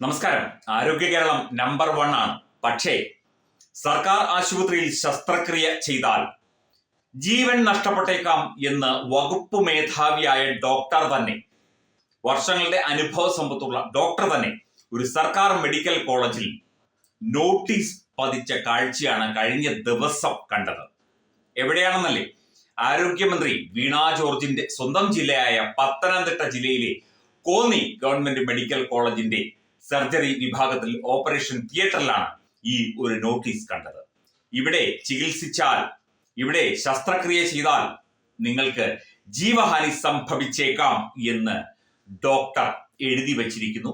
നമസ്കാരം. ആരോഗ്യ കേരളം നമ്പർ 1 ആണ്. പക്ഷേ സർക്കാർ ആശുപത്രിയിൽ ശസ്ത്രക്രിയ ചെയ്താൽ ജീവൻ നഷ്ടപ്പെട്ടേക്കാം എന്ന് വകുപ്പ് മേധാവിയായ ഡോക്ടർ തന്നെ, വർഷങ്ങളുടെ അനുഭവ സമ്പത്തുള്ള ഡോക്ടർ തന്നെ ഒരു സർക്കാർ മെഡിക്കൽ കോളേജിൽ നോട്ടീസ് പതിച്ച കാഴ്ചയാണ് കഴിഞ്ഞ ദിവസം കണ്ടത്. എവിടെയാണെന്നല്ലേ? ആരോഗ്യമന്ത്രി വീണ ജോർജിന്റെ സ്വന്തം ജില്ലയായ പത്തനംതിട്ട ജില്ലയിലെ കോന്നി ഗവൺമെന്റ് മെഡിക്കൽ കോളേജിന്റെ സർജറി വിഭാഗത്തിൽ ഓപ്പറേഷൻ തിയേറ്ററിലാണ് ഈ ഒരു നോട്ടീസ് കണ്ടത്. ഇവിടെ ചികിത്സിച്ചാൽ, ഇവിടെ ശസ്ത്രക്രിയ ചെയ്താൽ നിങ്ങൾക്ക് ജീവഹാനി സംഭവിച്ചേക്കാം എന്ന് ഡോക്ടർ എഴുതി വച്ചിരിക്കുന്നു.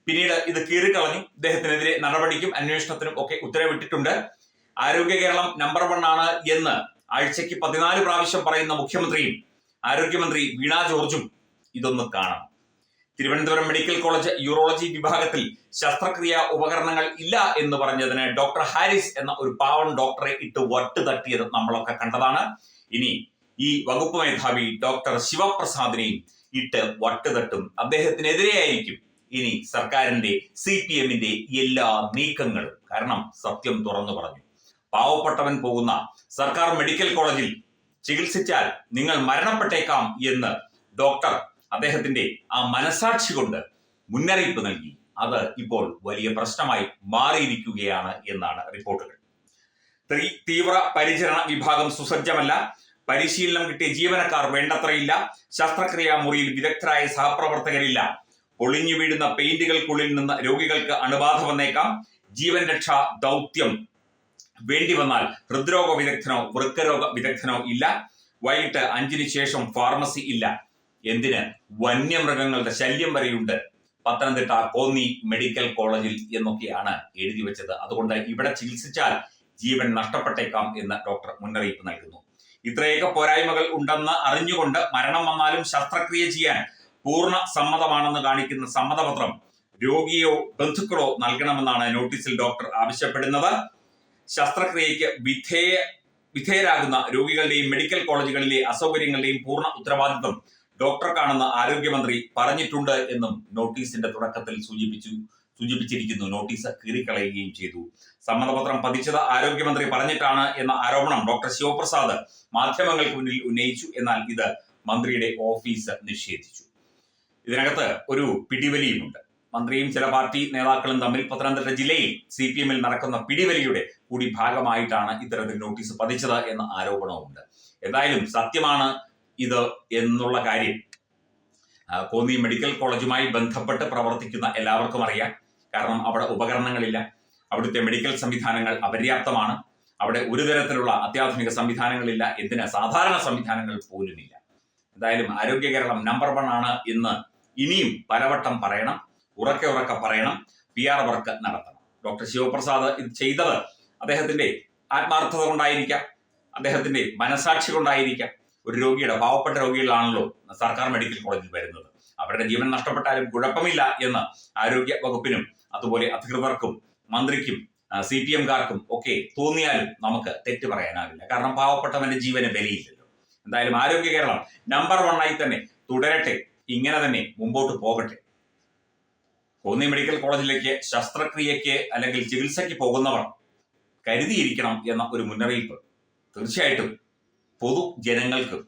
പിന്നീട് ഇത് കീറിക്കളഞ്ഞു. ഇദ്ദേഹത്തിനെതിരെ നടപടിക്കും അന്വേഷണത്തിനും ഒക്കെ ഉത്തരവിട്ടിട്ടുണ്ട്. ആരോഗ്യ കേരളം നമ്പർ 1 ആണ് എന്ന് ആഴ്ചയ്ക്ക് 14 പ്രാവശ്യം പറയുന്ന മുഖ്യമന്ത്രിയും ആരോഗ്യമന്ത്രി വീണ ജോർജും ഇതൊന്ന് കാണണം. തിരുവനന്തപുരം മെഡിക്കൽ കോളേജ് യൂറോളജി വിഭാഗത്തിൽ ശസ്ത്രക്രിയ ഉപകരണങ്ങൾ ഇല്ല എന്ന് പറഞ്ഞതിന് ഡോക്ടർ ഹാരിസ് എന്ന ഒരു പാവം ഡോക്ടറെ ഇട്ട് വട്ട് തട്ടിയത് നമ്മളൊക്കെ കണ്ടതാണ്. ഇനി ഈ വകുപ്പ് മേധാവി ഡോക്ടർ ശിവപ്രസാദിനെയും ഇട്ട് വട്ട് തട്ടും. അദ്ദേഹത്തിനെതിരെയായിരിക്കും ഇനി സർക്കാരിന്റെ CPM-ന്റെ എല്ലാ നീക്കങ്ങളും. കാരണം സത്യം തുറന്നു പറഞ്ഞു. പാവപ്പെട്ടവൻ പോകുന്ന സർക്കാർ മെഡിക്കൽ കോളേജിൽ ചികിത്സിച്ചാൽ നിങ്ങൾ മരണപ്പെട്ടേക്കാം എന്ന് ഡോക്ടർ അദ്ദേഹത്തിന്റെ ആ മനസാക്ഷി കൊണ്ട് മുന്നറിയിപ്പ് നൽകി. അത് ഇപ്പോൾ വലിയ പ്രശ്നമായി മാറിയിരിക്കുകയാണ് എന്നാണ് റിപ്പോർട്ടുകൾ. തീവ്ര പരിചരണ വിഭാഗം സുസജ്ജമല്ല, പരിശീലനം കിട്ടിയ ജീവനക്കാർ വേണ്ടത്രയില്ല, ശസ്ത്രക്രിയാ മുറിയിൽ വിദഗ്ധരായ സഹപ്രവർത്തകരില്ല, പൊളിഞ്ഞു വീഴുന്ന പെയിന്റുകൾക്കുള്ളിൽ നിന്ന് രോഗികൾക്ക് അണുബാധ വന്നേക്കാം, ജീവൻ രക്ഷാ ദൗത്യം വേണ്ടി വന്നാൽ ഹൃദ്രോഗ വിദഗ്ധനോ വൃക്കരോഗ വിദഗ്ധനോ ഇല്ല, വൈകിട്ട് 5-ന് ശേഷം ഫാർമസി ഇല്ല. എന്തിന്? വന്യമൃഗങ്ങളുടെ ശല്യം വരെയുണ്ട് പത്തനംതിട്ട കോന്നി മെഡിക്കൽ കോളേജിൽ എന്നൊക്കെയാണ് എഴുതി വെച്ചത്. അതുകൊണ്ട് ഇവിടെ ചികിത്സിച്ചാൽ ജീവൻ നഷ്ടപ്പെട്ടേക്കാം എന്ന് ഡോക്ടർ മുന്നറിയിപ്പ് നൽകുന്നു. ഇത്രയൊക്കെ പോരായ്മകൾ ഉണ്ടെന്ന് അറിഞ്ഞുകൊണ്ട് മരണം വന്നാലും ശസ്ത്രക്രിയ ചെയ്യാൻ പൂർണ്ണ സമ്മതമാണെന്ന് കാണിക്കുന്ന സമ്മതപത്രം രോഗിയോ ബന്ധുക്കളോ നൽകണമെന്നാണ് നോട്ടീസിൽ ഡോക്ടർ ആവശ്യപ്പെടുന്നത്. ശസ്ത്രക്രിയയ്ക്ക് വിധേയരാകുന്ന രോഗികളുടെയും മെഡിക്കൽ കോളേജുകളിലെ അസൗകര്യങ്ങളുടെയും പൂർണ്ണ ഉത്തരവാദിത്വം ഡോക്ടർക്കാണെന്ന് ആരോഗ്യമന്ത്രി പറഞ്ഞിട്ടുണ്ട് എന്നും നോട്ടീസിന്റെ തുടക്കത്തിൽ സൂചിപ്പിച്ചിരിക്കുന്നു. നോട്ടീസ് കീറിക്കളയുകയും ചെയ്തു. സമ്മതപത്രം പതിച്ചത് ആരോഗ്യമന്ത്രി പറഞ്ഞിട്ടാണ് എന്ന ആരോപണം ഡോക്ടർ ശിവപ്രസാദ് മാധ്യമങ്ങൾക്ക് മുന്നിൽ ഉന്നയിച്ചു. എന്നാൽ ഇത് മന്ത്രിയുടെ ഓഫീസ് നിഷേധിച്ചു. ഇതിനകത്ത് ഒരു പിടിവലിയുമുണ്ട്. മന്ത്രിയും ചില പാർട്ടി നേതാക്കളും തമ്മിൽ പത്തനംതിട്ട ജില്ലയിൽ CPM-ൽ നടക്കുന്ന പിടിവലിയുടെ കൂടി ഭാഗമായിട്ടാണ് ഇത്തരത്തിൽ നോട്ടീസ് പതിച്ചത് എന്ന ആരോപണവുമുണ്ട്. എന്തായാലും സത്യമാണ് ഇത് എന്നുള്ള കാര്യം കോന്നി മെഡിക്കൽ കോളേജുമായി ബന്ധപ്പെട്ട് പ്രവർത്തിക്കുന്ന എല്ലാവർക്കും അറിയാം. കാരണം അവിടെ ഉപകരണങ്ങളില്ല, അവിടുത്തെ മെഡിക്കൽ സംവിധാനങ്ങൾ അപര്യാപ്തമാണ്, അവിടെ ഒരു തരത്തിലുള്ള അത്യാധുനിക സംവിധാനങ്ങളില്ല, എന്തിന് സാധാരണ സംവിധാനങ്ങൾ പോലുമില്ല. എന്തായാലും ആരോഗ്യ കേരളം നമ്പർ 1 ആണ് എന്ന് ഇനിയും പലവട്ടം പറയണം, ഉറക്കെ പറയണം, PR വർക്ക് നടത്തണം. ഡോക്ടർ ശിവപ്രസാദ് ഇത് ചെയ്തത് അദ്ദേഹത്തിന്റെ ആത്മാർത്ഥത കൊണ്ടായിരിക്കാം, അദ്ദേഹത്തിന്റെ മനസാക്ഷി കൊണ്ടായിരിക്കാം. ഒരു രോഗിയുടെ, പാവപ്പെട്ട രോഗികളാണല്ലോ സർക്കാർ മെഡിക്കൽ കോളേജിൽ വരുന്നത്, അവരുടെ ജീവൻ നഷ്ടപ്പെട്ടാലും കുഴപ്പമില്ല എന്ന് ആരോഗ്യ വകുപ്പിനും അതുപോലെ അധികൃതർക്കും മന്ത്രിക്കും CPM-കാർക്കും ഒക്കെ തോന്നിയാലും നമുക്ക് തെറ്റ് പറയാനാവില്ല. കാരണം പാവപ്പെട്ടവന്റെ ജീവന് വിലയില്ലല്ലോ. എന്തായാലും ആരോഗ്യ കേരളം നമ്പർ 1 ആയി തന്നെ തുടരട്ടെ, ഇങ്ങനെ തന്നെ മുമ്പോട്ട് പോകട്ടെ. കോന്നി മെഡിക്കൽ കോളേജിലേക്ക് ശസ്ത്രക്രിയയ്ക്ക് അല്ലെങ്കിൽ ചികിത്സയ്ക്ക് പോകുന്നവർ കരുതിയിരിക്കണം എന്ന ഒരു മുന്നറിയിപ്പ് തീർച്ചയായിട്ടും പൊതുജനങ്ങൾക്കും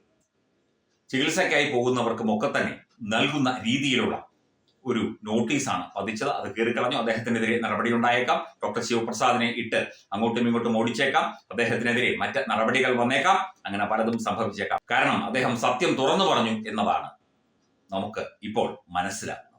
ചികിത്സയ്ക്കായി പോകുന്നവർക്കും ഒക്കെ തന്നെ നൽകുന്ന രീതിയിലുള്ള ഒരു നോട്ടീസാണ് പതിച്ചത്. അത് കീറിക്കളഞ്ഞു. അദ്ദേഹത്തിനെതിരെ നടപടി ഉണ്ടായേക്കാം. ഡോക്ടർ ശിവപ്രസാദിനെ ഇട്ട് അങ്ങോട്ടും ഇങ്ങോട്ടും ഓടിച്ചേക്കാം. അദ്ദേഹത്തിനെതിരെ മറ്റ് നടപടികൾ വന്നേക്കാം. അങ്ങനെ പലതും സംഭവിച്ചേക്കാം. കാരണം അദ്ദേഹം സത്യം തുറന്നു പറഞ്ഞു എന്നതാണ് നമുക്ക് ഇപ്പോൾ മനസ്സിലാകുന്നത്.